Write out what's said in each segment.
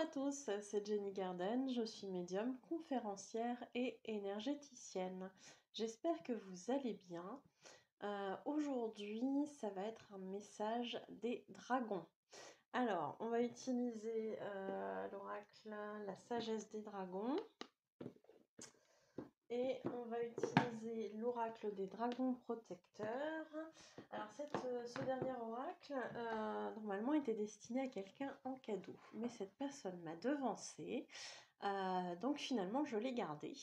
à tous, c'est Jenny Garden, je suis médium, conférencière et énergéticienne. J'espère que vous allez bien. Aujourd'hui, ça va être un message des dragons. Alors, on va utiliser l'oracle La sagesse des dragons. Et on va utiliser l'oracle des dragons protecteurs. Alors ce dernier oracle, normalement était destiné à quelqu'un en cadeau. Mais cette personne m'a devancé. Donc finalement je l'ai gardé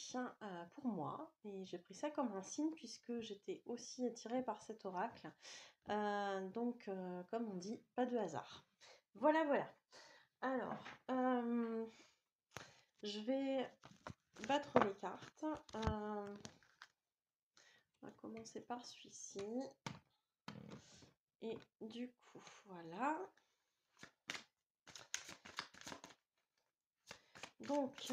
pour moi. Et j'ai pris ça comme un signe puisque j'étais aussi attirée par cet oracle. Donc comme on dit, pas de hasard. Voilà. Alors, je vais battre les cartes. On va commencer par celui-ci. Et du coup, voilà. Donc,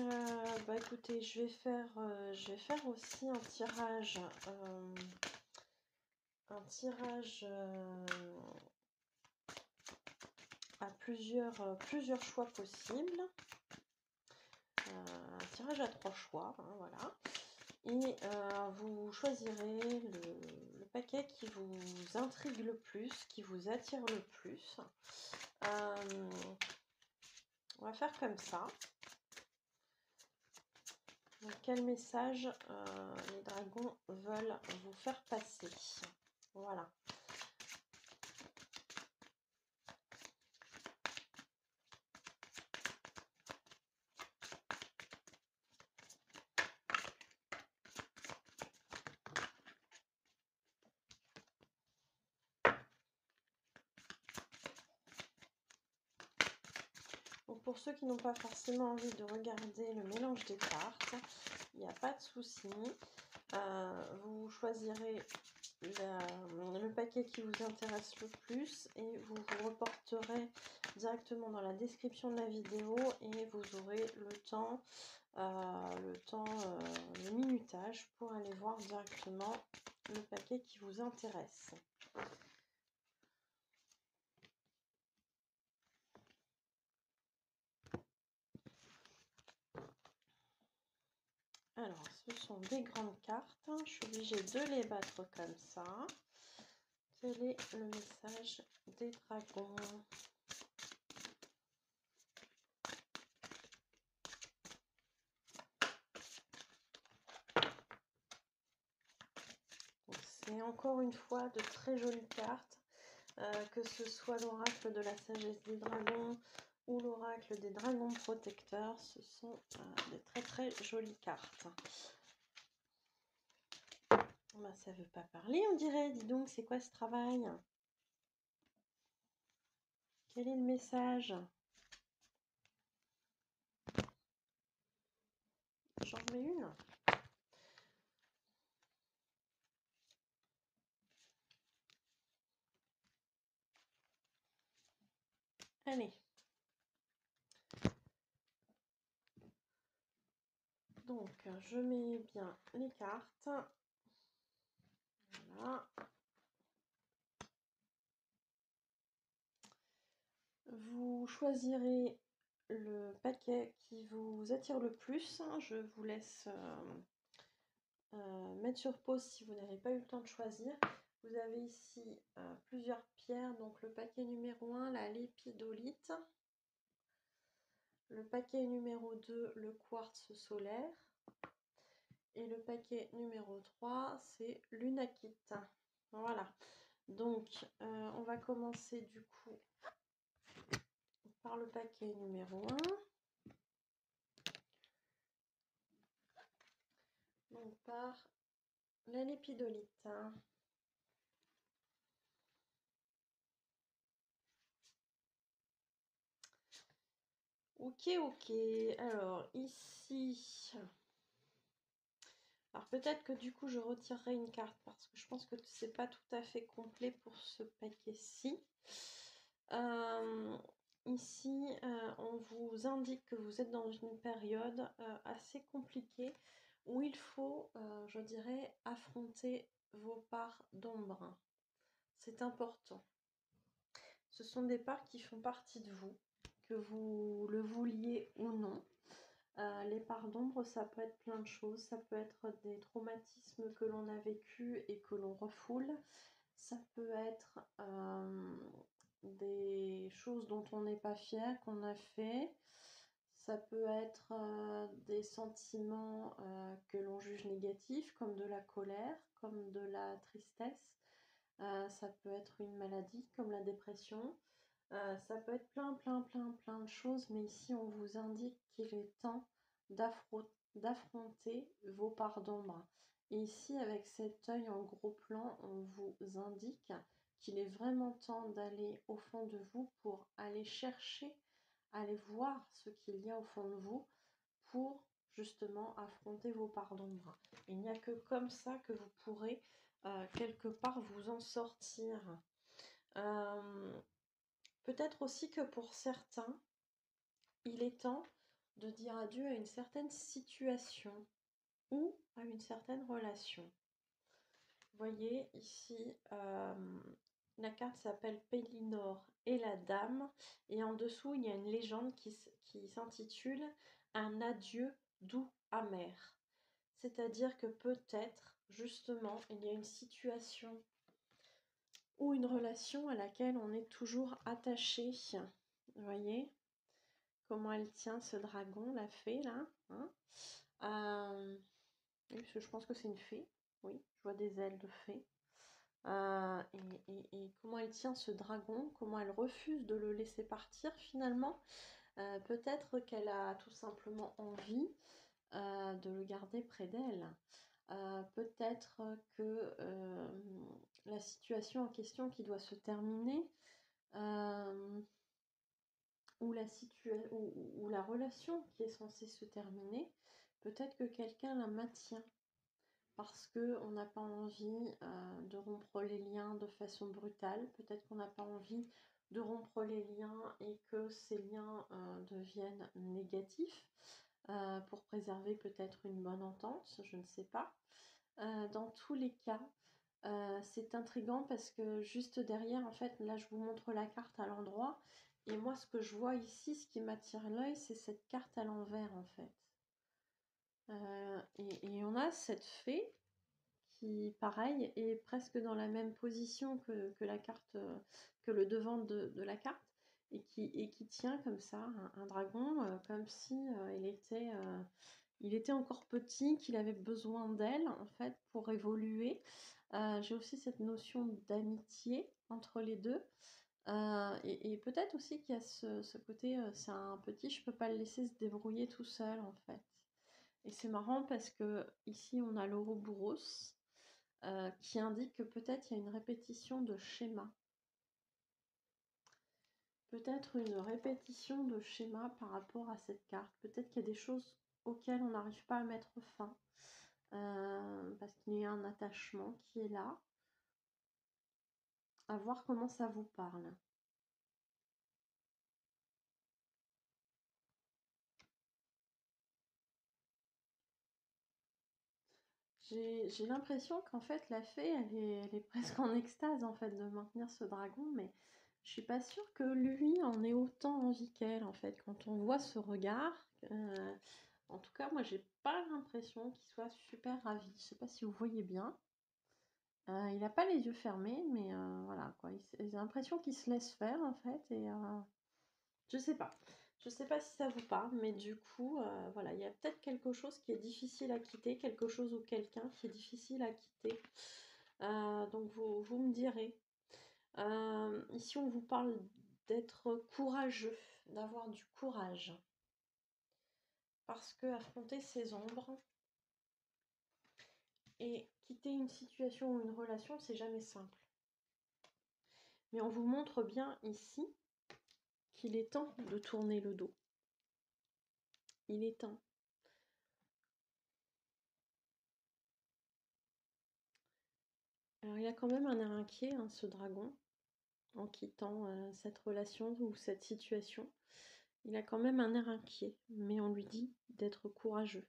écoutez, je vais faire aussi un tirage à plusieurs choix possibles. Un tirage à 3 choix, hein, voilà. Et vous choisirez le paquet qui vous intrigue le plus, qui vous attire le plus. On va faire comme ça. Donc, quel message les dragons veulent vous faire passer? Voilà. Donc pour ceux qui n'ont pas forcément envie de regarder le mélange des cartes, il n'y a pas de souci. Vous choisirez le paquet qui vous intéresse le plus et vous vous reporterez directement dans la description de la vidéo et vous aurez le minutage pour aller voir directement le paquet qui vous intéresse. Alors, ce sont des grandes cartes. Je suis obligée de les battre comme ça. Quel est le message des dragons? C'est encore une fois de très jolies cartes. Que ce soit l'oracle de la sagesse des dragons ou l'oracle des dragons protecteurs, ce sont des très très jolies cartes. Ben, ça veut pas parler, on dirait. Dis donc, c'est quoi ce travail? Quel est le message? J'en remets une. Allez. Donc, je mets bien les cartes. Voilà. Vous choisirez le paquet qui vous attire le plus. Je vous laisse mettre sur pause si vous n'avez pas eu le temps de choisir. Vous avez ici plusieurs pierres. Donc le paquet numéro 1, la lépidolite. Le paquet numéro 2, le quartz solaire. Et le paquet numéro 3, c'est l'unakite. Voilà. Donc, on va commencer du coup par le paquet numéro 1. Donc, par la lépidolite. Ok. Alors, ici... Alors peut-être que du coup je retirerai une carte parce que je pense que c'est pas tout à fait complet pour ce paquet-ci. Ici, on vous indique que vous êtes dans une période assez compliquée où il faut, je dirais, affronter vos parts d'ombre. C'est important. Ce sont des parts qui font partie de vous, que vous le vouliez ou non. Les parts d'ombre, ça peut être plein de choses. Ça peut être des traumatismes que l'on a vécus et que l'on refoule. Ça peut être des choses dont on n'est pas fier, qu'on a fait. Ça peut être des sentiments que l'on juge négatifs, comme de la colère, comme de la tristesse. Ça peut être une maladie, comme la dépression. Ça peut être plein de choses, mais ici on vous indique qu'il est temps d'affronter vos parts d'ombre. Et ici, avec cet œil en gros plan, on vous indique qu'il est vraiment temps d'aller au fond de vous pour aller chercher, aller voir ce qu'il y a au fond de vous pour justement affronter vos parts d'ombre. Il n'y a que comme ça que vous pourrez quelque part vous en sortir. Peut-être aussi que pour certains, il est temps de dire adieu à une certaine situation ou à une certaine relation. Vous voyez ici, la carte s'appelle Pélinore et la Dame. Et en dessous, il y a une légende qui s'intitule « Un adieu doux amer ». C'est-à-dire que peut-être, justement, il y a une situation ou une relation à laquelle on est toujours attaché. Vous voyez comment elle tient ce dragon, la fée, là, hein. Oui, parce que je pense que c'est une fée. Oui, je vois des ailes de fée. Et comment elle tient ce dragon, comment elle refuse de le laisser partir finalement. Peut-être qu'elle a tout simplement envie de le garder près d'elle. Peut-être que la situation en question qui doit se terminer, ou la relation qui est censée se terminer, peut-être que quelqu'un la maintient parce qu'on n'a pas envie de rompre les liens de façon brutale. Peut-être qu'on n'a pas envie de rompre les liens et que ces liens deviennent négatifs pour préserver peut-être une bonne entente, je ne sais pas. Dans tous les cas, c'est intriguant parce que juste derrière, en fait, là je vous montre la carte à l'endroit et moi ce que je vois ici, ce qui m'attire l'œil, c'est cette carte à l'envers en fait. Et on a cette fée qui, pareil, est presque dans la même position que la carte, que le devant de la carte, et qui tient comme ça un dragon, comme si il était encore petit, qu'il avait besoin d'elle en fait pour évoluer. J'ai aussi cette notion d'amitié entre les deux. Et peut-être aussi qu'il y a ce côté, c'est un petit, je peux pas le laisser se débrouiller tout seul en fait. Et c'est marrant parce que ici on a l'Ouroboros qui indique que peut-être il y a une répétition de schéma. Peut-être une répétition de schéma par rapport à cette carte. Peut-être qu'il y a des choses auxquelles on n'arrive pas à mettre fin. Parce qu'il y a un attachement qui est là. À voir comment ça vous parle. J'ai l'impression qu'en fait la fée elle est presque en extase en fait de maintenir ce dragon, mais je suis pas sûre que lui en ait autant envie qu'elle en fait. Quand on voit ce regard, en tout cas moi j'ai pas l'impression qu'il soit super ravi. Je sais pas si vous voyez bien. Il n'a pas les yeux fermés, mais voilà quoi. J'ai l'impression qu'il se laisse faire en fait et je sais pas. Je sais pas si ça vous parle, mais du coup, voilà, il y a peut-être quelque chose qui est difficile à quitter, quelque chose ou quelqu'un qui est difficile à quitter. Donc vous me direz. Ici, on vous parle d'être courageux, d'avoir du courage. Parce que affronter ses ombres et quitter une situation ou une relation, c'est jamais simple. Mais on vous montre bien ici qu'il est temps de tourner le dos. Il est temps. Alors il a quand même un air inquiet, hein, ce dragon, en quittant cette relation ou cette situation. Il a quand même un air inquiet, mais on lui dit d'être courageux.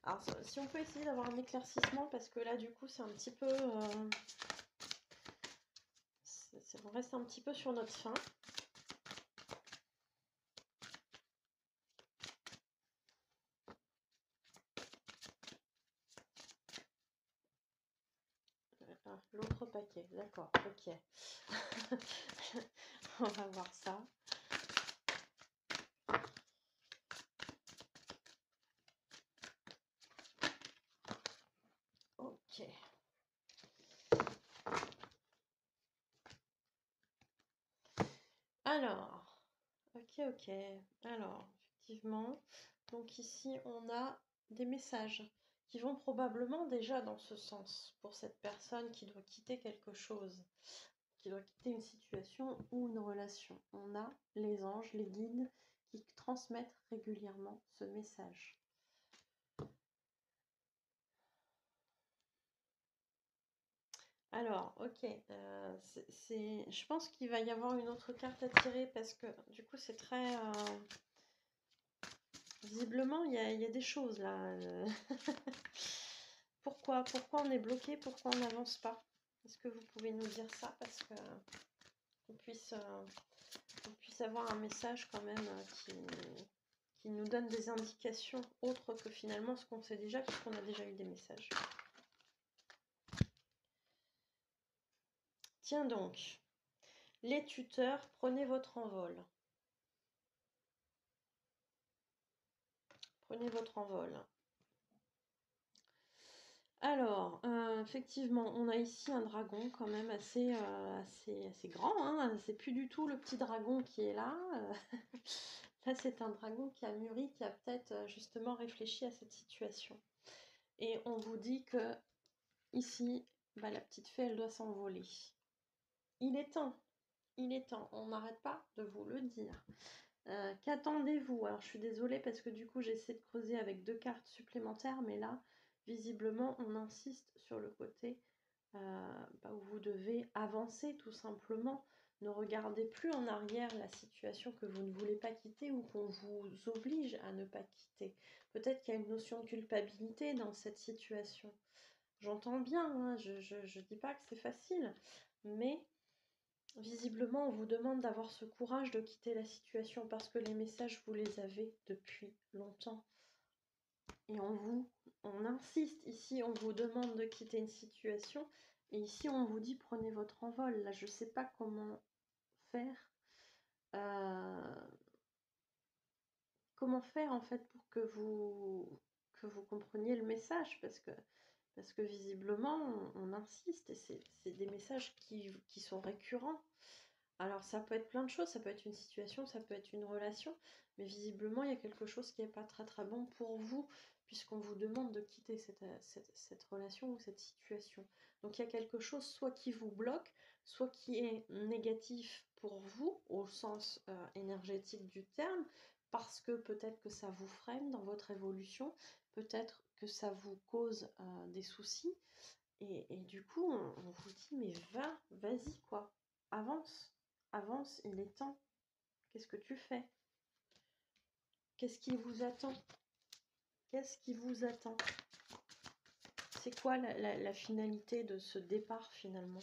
Alors si on peut essayer d'avoir un éclaircissement, parce que là du coup c'est un petit peu... on reste un petit peu sur notre faim. l'autre paquet, d'accord, ok. On va voir ça. Ok. Alors, ok. Alors, effectivement, donc ici, on a des messages qui vont probablement déjà dans ce sens pour cette personne qui doit quitter quelque chose, qui doit quitter une situation ou une relation. On a les anges, les guides qui transmettent régulièrement ce message. Alors, ok, je pense qu'il va y avoir une autre carte à tirer parce que du coup c'est très... visiblement, il y a des choses là. Pourquoi on est bloqué? Pourquoi on n'avance pas? Est-ce que vous pouvez nous dire ça? Parce que qu'on puisse avoir un message quand même qui nous donne des indications autres que finalement ce qu'on sait déjà, puisqu'on a déjà eu des messages. Tiens donc, les tuteurs, prenez votre envol. Prenez votre envol. Alors, effectivement, on a ici un dragon quand même assez grand, hein. C'est plus du tout le petit dragon qui est là. Là, c'est un dragon qui a mûri, qui a peut-être justement réfléchi à cette situation. Et on vous dit que ici, bah, la petite fée, elle doit s'envoler. Il est temps, on n'arrête pas de vous le dire. Qu'attendez-vous? Alors, je suis désolée parce que du coup, j'essaie de creuser avec 2 cartes supplémentaires, mais là, visiblement, on insiste sur le côté où vous devez avancer tout simplement. Ne regardez plus en arrière la situation que vous ne voulez pas quitter ou qu'on vous oblige à ne pas quitter. Peut-être qu'il y a une notion de culpabilité dans cette situation. J'entends bien, hein, je dis pas que c'est facile, mais visiblement on vous demande d'avoir ce courage de quitter la situation parce que les messages vous les avez depuis longtemps. Et on insiste ici, on vous demande de quitter une situation et ici on vous dit prenez votre envol. Là je sais pas comment faire. Comment faire en fait pour que vous compreniez le message parce que visiblement on insiste et c'est des messages qui sont récurrents. Alors ça peut être plein de choses, ça peut être une situation, ça peut être une relation, mais visiblement il y a quelque chose qui n'est pas très très bon pour vous puisqu'on vous demande de quitter cette relation ou cette situation. Donc il y a quelque chose soit qui vous bloque, soit qui est négatif pour vous au sens énergétique du terme, parce que peut-être que ça vous freine dans votre évolution, peut-être que ça vous cause des soucis, et du coup on vous dit mais vas-y quoi, avance, il est temps. Qu'est-ce que tu fais? Qu'est-ce qui vous attend? Qu'est-ce qui vous attend? C'est quoi la finalité de ce départ finalement?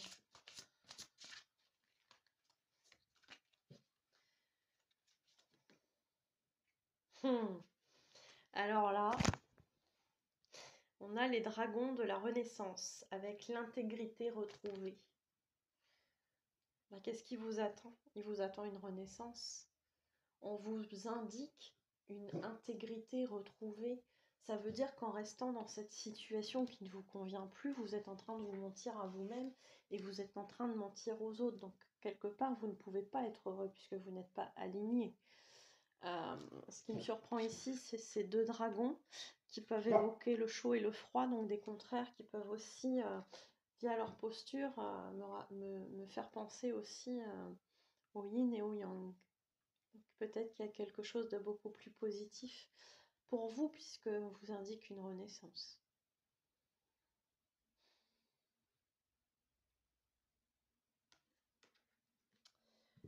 Alors là, on a les dragons de la Renaissance avec l'intégrité retrouvée. Qu'est-ce qui vous attend? Il vous attend une renaissance. On vous indique une intégrité retrouvée. Ça veut dire qu'en restant dans cette situation qui ne vous convient plus, vous êtes en train de vous mentir à vous-même et vous êtes en train de mentir aux autres. Donc, quelque part, vous ne pouvez pas être heureux puisque vous n'êtes pas aligné. Ce qui me surprend ici, c'est ces 2 dragons qui peuvent évoquer le chaud et le froid, donc des contraires qui peuvent aussi, via leur posture, me faire penser aussi au yin et au yang. Peut-être qu'il y a quelque chose de beaucoup plus positif pour vous puisque vous indique une renaissance.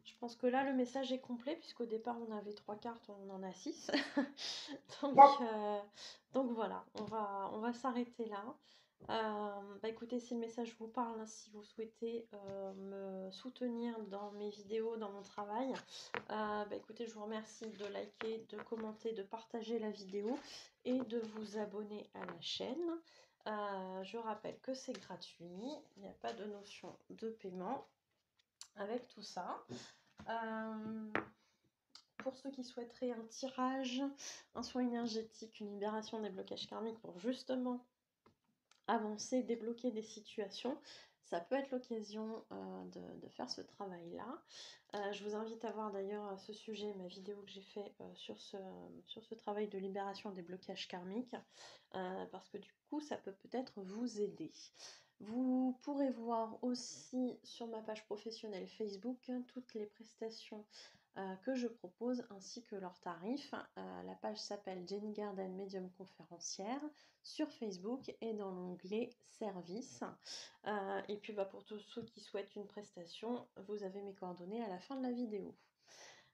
Je pense que là le message est complet puisqu'au départ on avait 3 cartes, on en a 6. donc voilà, on va s'arrêter là. Écoutez, si le message vous parle, hein, si vous souhaitez me soutenir dans mes vidéos, dans mon travail, écoutez, je vous remercie de liker, de commenter, de partager la vidéo et de vous abonner à la chaîne. Je rappelle que c'est gratuit, il n'y a pas de notion de paiement avec tout ça. Pour ceux qui souhaiteraient un tirage, un soin énergétique, une libération des blocages karmiques pour justement avancer, débloquer des situations, ça peut être l'occasion de faire ce travail-là. Je vous invite à voir d'ailleurs à ce sujet ma vidéo que j'ai fait sur ce travail de libération des blocages karmiques, parce que du coup, ça peut peut-être vous aider. Vous pourrez voir aussi sur ma page professionnelle Facebook toutes les prestations que je propose ainsi que leurs tarifs. La page s'appelle Jenny Garden Medium Conférencière sur Facebook et dans l'onglet Service. Et puis pour tous ceux qui souhaitent une prestation, vous avez mes coordonnées à la fin de la vidéo.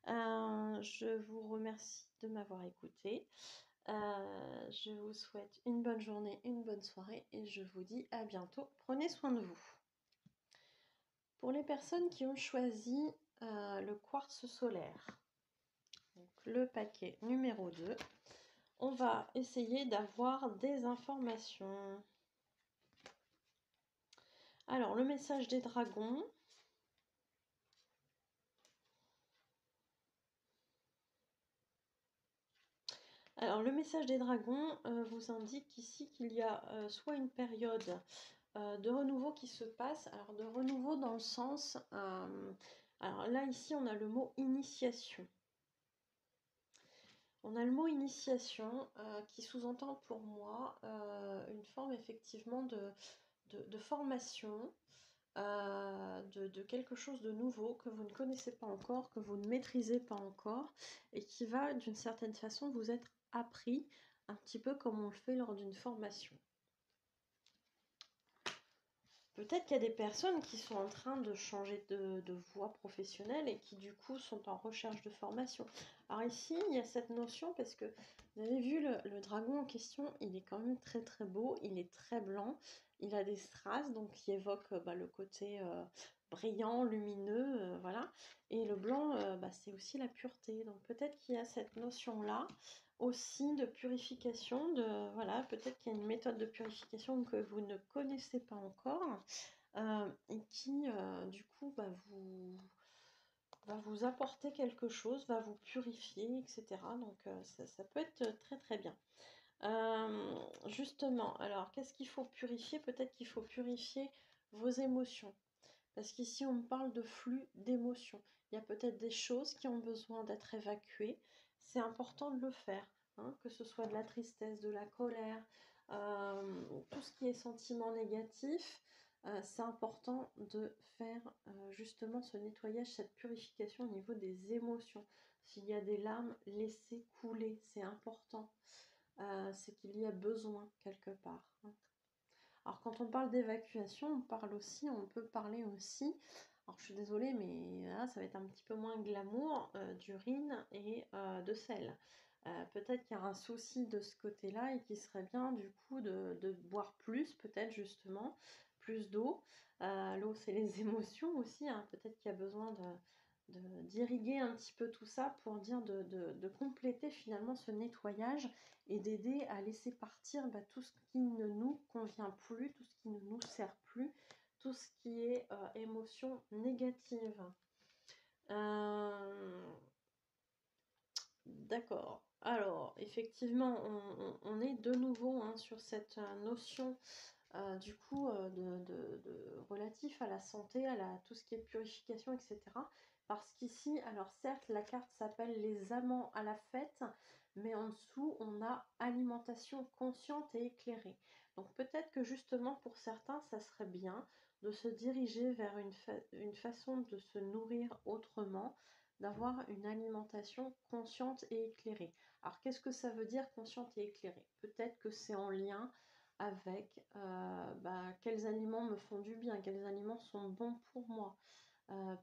Je vous remercie de m'avoir écouté. Je vous souhaite une bonne journée, une bonne soirée et je vous dis à bientôt. Prenez soin de vous. Pour les personnes qui ont choisi le quartz solaire, donc le paquet numéro 2, on va essayer d'avoir des informations. Alors, le message des dragons. Alors, le message des dragons vous indique ici qu'il y a soit une période de renouveau qui se passe. Alors, de renouveau dans le sens... alors là, ici, on a le mot initiation. On a le mot initiation qui sous-entend pour moi une forme effectivement de formation, de quelque chose de nouveau que vous ne connaissez pas encore, que vous ne maîtrisez pas encore et qui va d'une certaine façon vous être appris un petit peu comme on le fait lors d'une formation. Peut-être qu'il y a des personnes qui sont en train de changer de voie professionnelle et qui du coup sont en recherche de formation. Alors ici, il y a cette notion parce que vous avez vu le dragon en question, il est quand même très très beau, il est très blanc, il a des strass donc qui évoquent le côté brillant, lumineux, voilà. Et le blanc, c'est aussi la pureté. Donc peut-être qu'il y a cette notion-là aussi de purification, voilà, peut-être qu'il y a une méthode de purification que vous ne connaissez pas encore et qui du coup va vous apporter quelque chose, va vous purifier, etc. Donc ça peut être très très bien. Justement, alors qu'est-ce qu'il faut purifier? Peut-être qu'il faut purifier vos émotions. Parce qu'ici, on me parle de flux d'émotions. Il y a peut-être des choses qui ont besoin d'être évacuées. C'est important de le faire, hein, que ce soit de la tristesse, de la colère, tout ce qui est sentiment négatif. C'est important de faire justement ce nettoyage, cette purification au niveau des émotions. S'il y a des larmes, laissez couler, c'est important. C'est qu'il y a besoin quelque part, hein. Alors quand on parle d'évacuation, on peut parler aussi, alors je suis désolée mais là ça va être un petit peu moins glamour, d'urine et de sel. Peut-être qu'il y a un souci de ce côté-là et qu'il serait bien du coup de boire plus, peut-être justement, plus d'eau. L'eau c'est les émotions aussi, hein. Peut-être qu'il y a besoin d'irriguer un petit peu tout ça pour dire de compléter finalement ce nettoyage et d'aider à laisser partir tout ce qui ne nous convient plus, tout ce qui ne nous sert plus, tout ce qui est émotion négative. D'accord. Alors, effectivement, on est de nouveau sur cette notion du coup relatif à la santé, tout ce qui est purification, etc. Parce qu'ici, alors certes, la carte s'appelle les amants à la fête, mais en dessous, on a alimentation consciente et éclairée. Donc peut-être que justement pour certains, ça serait bien de se diriger vers une façon de se nourrir autrement, d'avoir une alimentation consciente et éclairée. Alors qu'est-ce que ça veut dire consciente et éclairée? Peut-être que c'est en lien avec quels aliments me font du bien, quels aliments sont bons pour moi.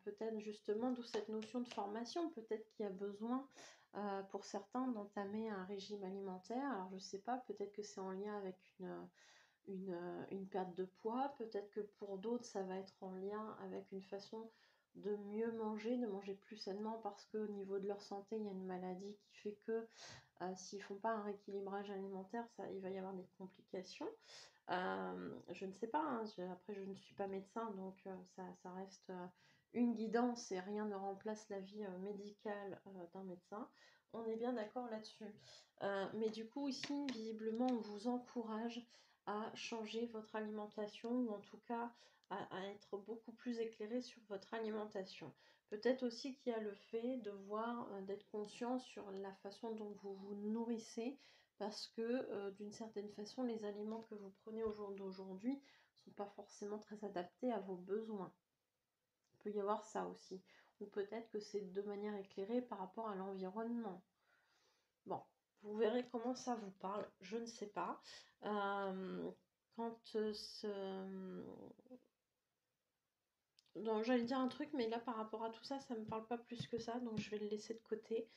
Peut-être justement d'où cette notion de formation, peut-être qu'il y a besoin pour certains d'entamer un régime alimentaire. Alors je ne sais pas, peut-être que c'est en lien avec une perte de poids, peut-être que pour d'autres ça va être en lien avec une façon de mieux manger, de manger plus sainement parce qu'au niveau de leur santé il y a une maladie qui fait que S'ils ne font pas un rééquilibrage alimentaire, il va y avoir des complications. Je ne sais pas, hein, après je ne suis pas médecin, donc ça reste une guidance et rien ne remplace la vie médicale d'un médecin. On est bien d'accord là-dessus. Mais du coup, ici, visiblement, on vous encourage à changer votre alimentation ou en tout cas à être beaucoup plus éclairé sur votre alimentation. Peut-être aussi qu'il y a le fait de voir, d'être conscient sur la façon dont vous vous nourrissez parce que d'une certaine façon, les aliments que vous prenez au jour d'aujourd'hui ne sont pas forcément très adaptés à vos besoins. Il peut y avoir ça aussi. Ou peut-être que c'est de manière éclairée par rapport à l'environnement. Bon, vous verrez comment ça vous parle, je ne sais pas. Non, j'allais dire un truc, mais là par rapport à tout ça, ça ne me parle pas plus que ça, donc je vais le laisser de côté.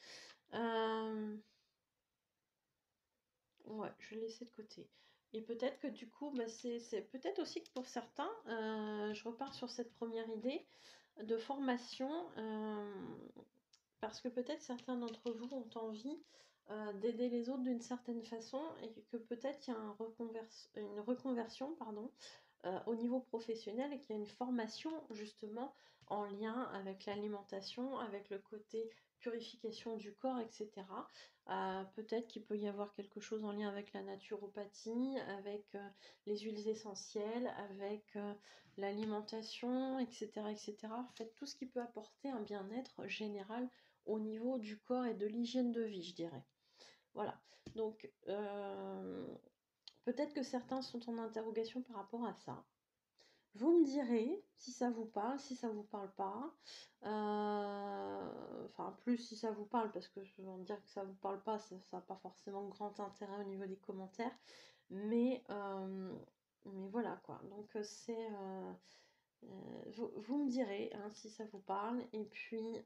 Ouais, je vais le laisser de côté. Et peut-être que du coup, bah, c'est peut-être aussi que pour certains, je repars sur cette première idée de formation, parce que peut-être certains d'entre vous ont envie d'aider les autres d'une certaine façon et que peut-être il y a une reconversion, pardon, au niveau professionnel et qu'il y a une formation justement en lien avec l'alimentation, avec le côté purification du corps, etc. Peut-être qu'il peut y avoir quelque chose en lien avec la naturopathie, avec les huiles essentielles, avec l'alimentation, etc., etc. En fait, tout ce qui peut apporter un bien-être général au niveau du corps et de l'hygiène de vie, je dirais. Voilà. Donc, peut-être que certains sont en interrogation par rapport à ça. Vous me direz si ça vous parle, si ça vous parle pas. Enfin, plus si ça vous parle, parce que je vais dire que ça vous parle pas, ça n'a pas forcément grand intérêt au niveau des commentaires. Mais voilà quoi. Donc vous me direz hein, si ça vous parle. Et puis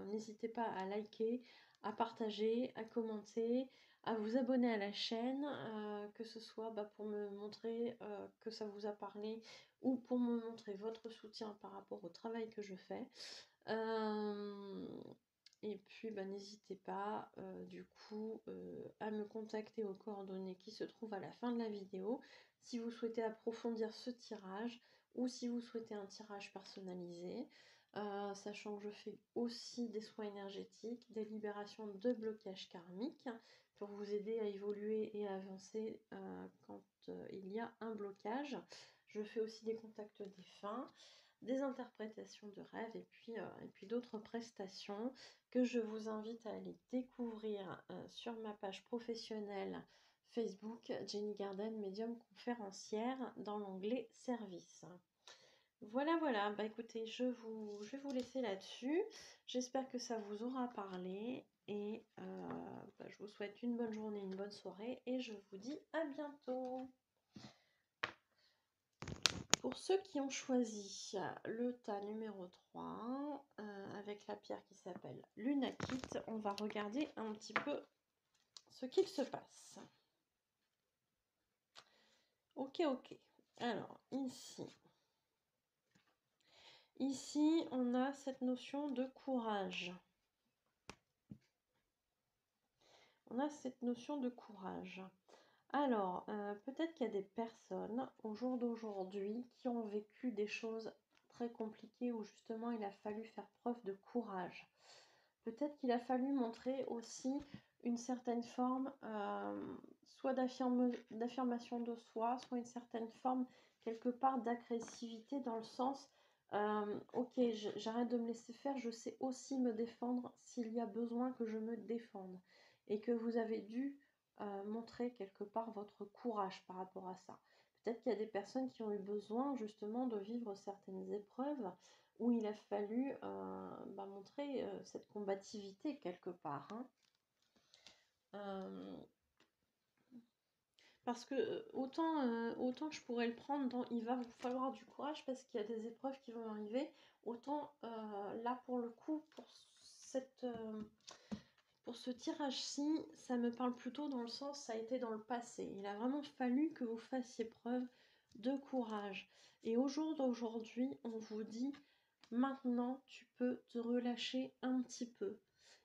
n'hésitez pas à liker, à partager, à commenter, à vous abonner à la chaîne, que ce soit pour me montrer que ça vous a parlé ou pour me montrer votre soutien par rapport au travail que je fais. Et puis n'hésitez pas du coup à me contacter aux coordonnées qui se trouvent à la fin de la vidéo si vous souhaitez approfondir ce tirage ou si vous souhaitez un tirage personnalisé, sachant que je fais aussi des soins énergétiques, des libérations de blocages karmiques pour vous aider à évoluer et à avancer quand il y a un blocage. Je fais aussi des contacts défunts, des interprétations de rêves et puis d'autres prestations que je vous invite à aller découvrir sur ma page professionnelle Facebook Jenny Garden Médium Conférencière dans l'onglet Service. Voilà, écoutez, je vais vous laisser là-dessus. J'espère que ça vous aura parlé et je vous souhaite une bonne journée, une bonne soirée et je vous dis à bientôt. Pour ceux qui ont choisi le tas numéro 3 avec la pierre qui s'appelle Lunakite, on va regarder un petit peu ce qu'il se passe. Ok. Alors, ici, on a cette notion de courage. Alors, peut-être qu'il y a des personnes au jour d'aujourd'hui qui ont vécu des choses très compliquées où justement il a fallu faire preuve de courage. Peut-être qu'il a fallu montrer aussi une certaine forme soit d'affirmation de soi, soit une certaine forme quelque part d'agressivité dans le sens ok, j'arrête de me laisser faire, je sais aussi me défendre s'il y a besoin que je me défende. Et que vous avez dû montrer quelque part votre courage par rapport à ça. Peut-être qu'il y a des personnes qui ont eu besoin justement de vivre certaines épreuves où il a fallu montrer cette combativité quelque part. Parce que autant je pourrais le prendre dans il va vous falloir du courage parce qu'il y a des épreuves qui vont arriver, autant là pour le coup, pour ce tirage-ci, ça me parle plutôt dans le sens, ça a été dans le passé. Il a vraiment fallu que vous fassiez preuve de courage. Et au jour d'aujourd'hui, on vous dit, maintenant, tu peux te relâcher un petit peu.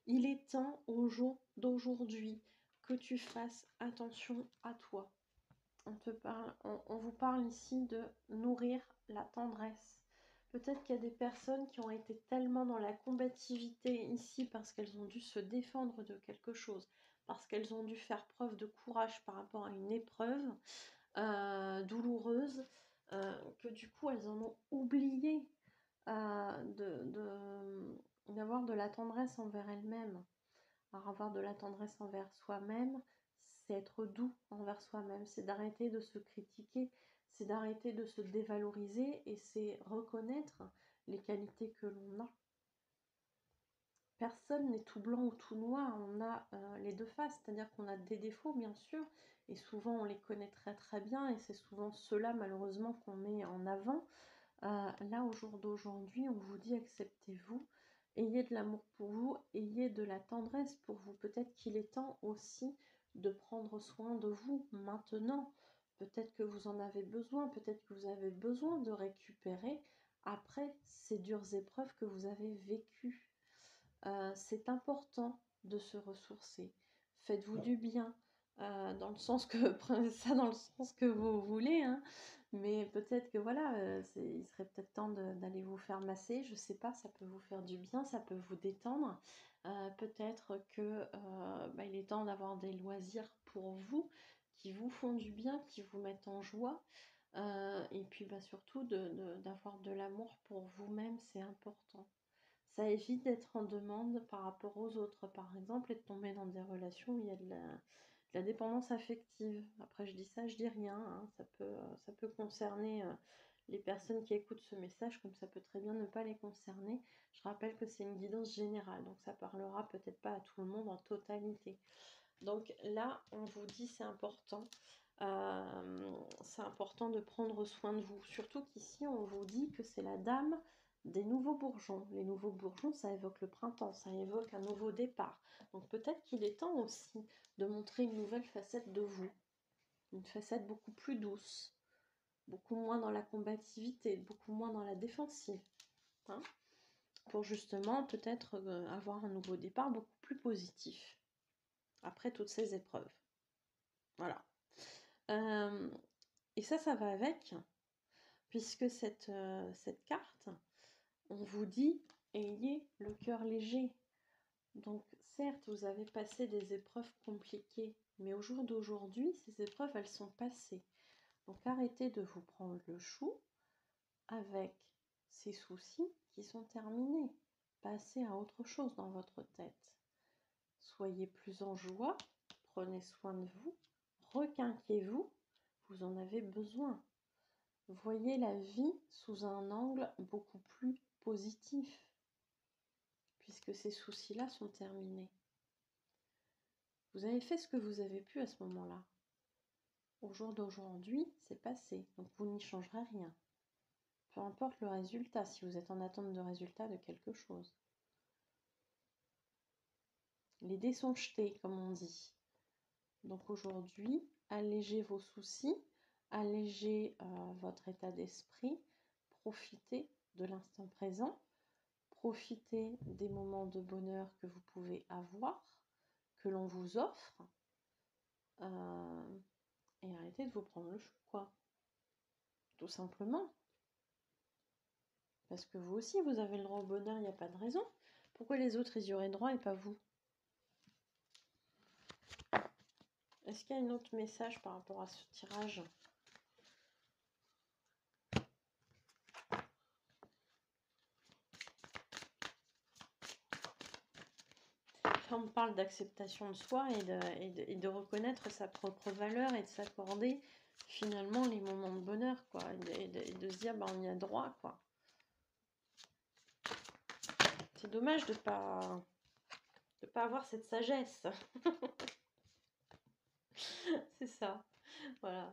Il est temps au jour d'aujourd'hui que tu fasses attention à toi. On vous parle ici de nourrir la tendresse. Peut-être qu'il y a des personnes qui ont été tellement dans la combativité ici parce qu'elles ont dû se défendre de quelque chose, parce qu'elles ont dû faire preuve de courage par rapport à une épreuve douloureuse, que du coup elles en ont oublié d'avoir de la tendresse envers elles-mêmes. Alors avoir de la tendresse envers soi-même, c'est être doux envers soi-même, c'est d'arrêter de se critiquer, c'est d'arrêter de se dévaloriser et c'est reconnaître les qualités que l'on a. Personne n'est tout blanc ou tout noir, on a les deux faces, c'est-à-dire qu'on a des défauts bien sûr, et souvent on les connaît très très bien, et c'est souvent ceux-là malheureusement qu'on met en avant. Là au jour d'aujourd'hui, on vous dit acceptez-vous, ayez de l'amour pour vous, ayez de la tendresse pour vous. Peut-être qu'il est temps aussi de prendre soin de vous maintenant. Peut-être que vous en avez besoin, peut-être que vous avez besoin de récupérer après ces dures épreuves que vous avez vécues. C'est important de se ressourcer. Faites-vous du bien, dans le sens que, prenez ça dans le sens que vous voulez, hein. Mais peut-être que voilà, il serait peut-être temps d'aller vous faire masser, je sais pas, ça peut vous faire du bien, ça peut vous détendre. Peut-être que il est temps d'avoir des loisirs pour vous, qui vous font du bien, qui vous mettent en joie. Et puis surtout d'avoir de l'amour pour vous-même, c'est important. Ça évite d'être en demande par rapport aux autres, par exemple, et de tomber dans des relations où il y a de la dépendance affective. Après, je dis ça, je dis rien, hein. Ça peut concerner les personnes qui écoutent ce message, comme ça peut très bien ne pas les concerner. Je rappelle que c'est une guidance générale, donc ça parlera peut-être pas à tout le monde en totalité. Donc là, on vous dit c'est important. C'est important de prendre soin de vous. Surtout qu'ici, on vous dit que c'est la dame des nouveaux bourgeons. Les nouveaux bourgeons, ça évoque le printemps, ça évoque un nouveau départ. Donc peut-être qu'il est temps aussi de montrer une nouvelle facette de vous. Une facette beaucoup plus douce, beaucoup moins dans la combativité, beaucoup moins dans la défensive. Hein, pour justement peut-être avoir un nouveau départ beaucoup plus positif après toutes ces épreuves. Voilà. Et ça va avec, puisque cette carte, on vous dit, ayez le cœur léger. Donc certes, vous avez passé des épreuves compliquées, mais au jour d'aujourd'hui, ces épreuves, elles sont passées. Donc arrêtez de vous prendre le chou avec ces soucis qui sont terminés. Passez à autre chose dans votre tête. Soyez plus en joie, prenez soin de vous, requinquez-vous, vous en avez besoin. Voyez la vie sous un angle beaucoup plus positif, puisque ces soucis-là sont terminés. Vous avez fait ce que vous avez pu à ce moment-là. Au jour d'aujourd'hui, c'est passé, donc vous n'y changerez rien. Peu importe le résultat, si vous êtes en attente de résultat de quelque chose. Les dés sont jetés, comme on dit. Donc aujourd'hui, allégez vos soucis, allégez votre état d'esprit, profitez de l'instant présent, profitez des moments de bonheur que vous pouvez avoir, que l'on vous offre, et arrêtez de vous prendre le chou, quoi. Tout simplement. Parce que vous aussi, vous avez le droit au bonheur, il n'y a pas de raison. Pourquoi les autres, ils y auraient droit et pas vous? Est-ce qu'il y a un autre message par rapport à ce tirage? On me parle d'acceptation de soi et de reconnaître sa propre valeur et de s'accorder finalement les moments de bonheur, quoi, et de se dire on y a droit, quoi. C'est dommage de pas avoir cette sagesse. C'est ça, voilà.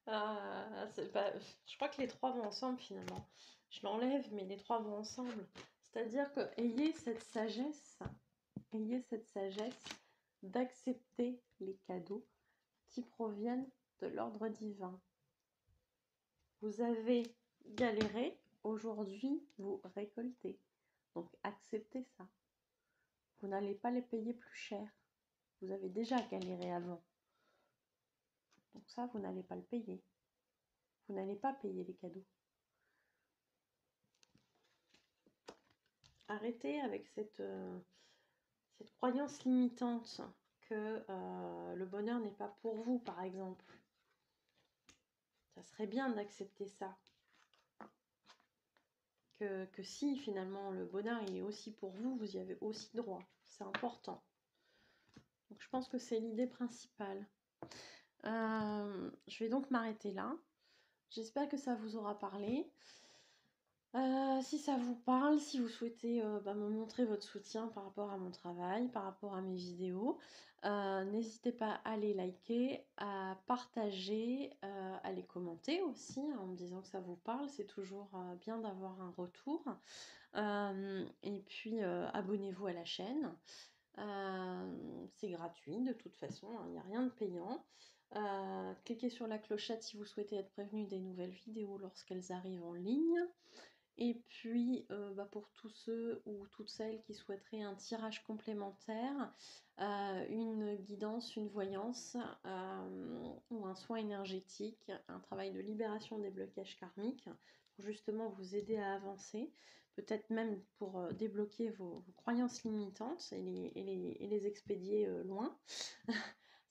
Je crois que les trois vont ensemble finalement. Je l'enlève, mais les trois vont ensemble. C'est-à-dire que ayez cette sagesse d'accepter les cadeaux qui proviennent de l'ordre divin. Vous avez galéré, aujourd'hui vous récoltez. Donc acceptez ça. Vous n'allez pas les payer plus cher. Vous avez déjà galéré avant. Donc ça, vous n'allez pas le payer. Vous n'allez pas payer les cadeaux. Arrêtez avec cette croyance limitante que le bonheur n'est pas pour vous, par exemple. Ça serait bien d'accepter ça. Que si, finalement, le bonheur il est aussi pour vous, vous y avez aussi droit. C'est important. Donc, je pense que c'est l'idée principale. Je vais donc m'arrêter là. J'espère que ça vous aura parlé. Si ça vous parle, si vous souhaitez me montrer votre soutien par rapport à mon travail, par rapport à mes vidéos, n'hésitez pas à les liker, à partager, à les commenter aussi, hein, en me disant que ça vous parle. C'est toujours bien d'avoir un retour. Et puis, abonnez-vous à la chaîne. C'est gratuit de toute façon, il n'y a rien de payant. Cliquez sur la clochette si vous souhaitez être prévenu des nouvelles vidéos lorsqu'elles arrivent en ligne. Et puis, pour tous ceux ou toutes celles qui souhaiteraient un tirage complémentaire, une guidance, une voyance ou un soin énergétique, un travail de libération des blocages karmiques pour justement vous aider à avancer, peut-être même pour débloquer vos croyances limitantes et les expédier loin.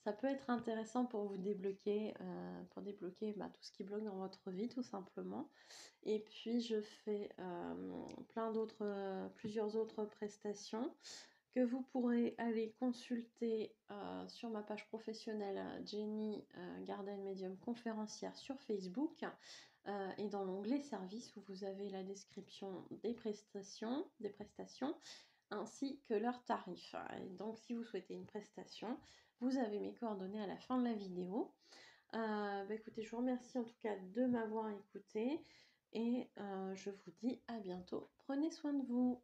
Ça peut être intéressant pour vous débloquer, tout ce qui bloque dans votre vie tout simplement. Et puis je fais plusieurs autres prestations que vous pourrez aller consulter sur ma page professionnelle Jenny Garden Medium conférencière sur Facebook et dans l'onglet service où vous avez la description des prestations ainsi que leurs tarifs. Et donc si vous souhaitez une prestation, vous avez mes coordonnées à la fin de la vidéo. Écoutez, je vous remercie en tout cas de m'avoir écouté et je vous dis à bientôt. Prenez soin de vous.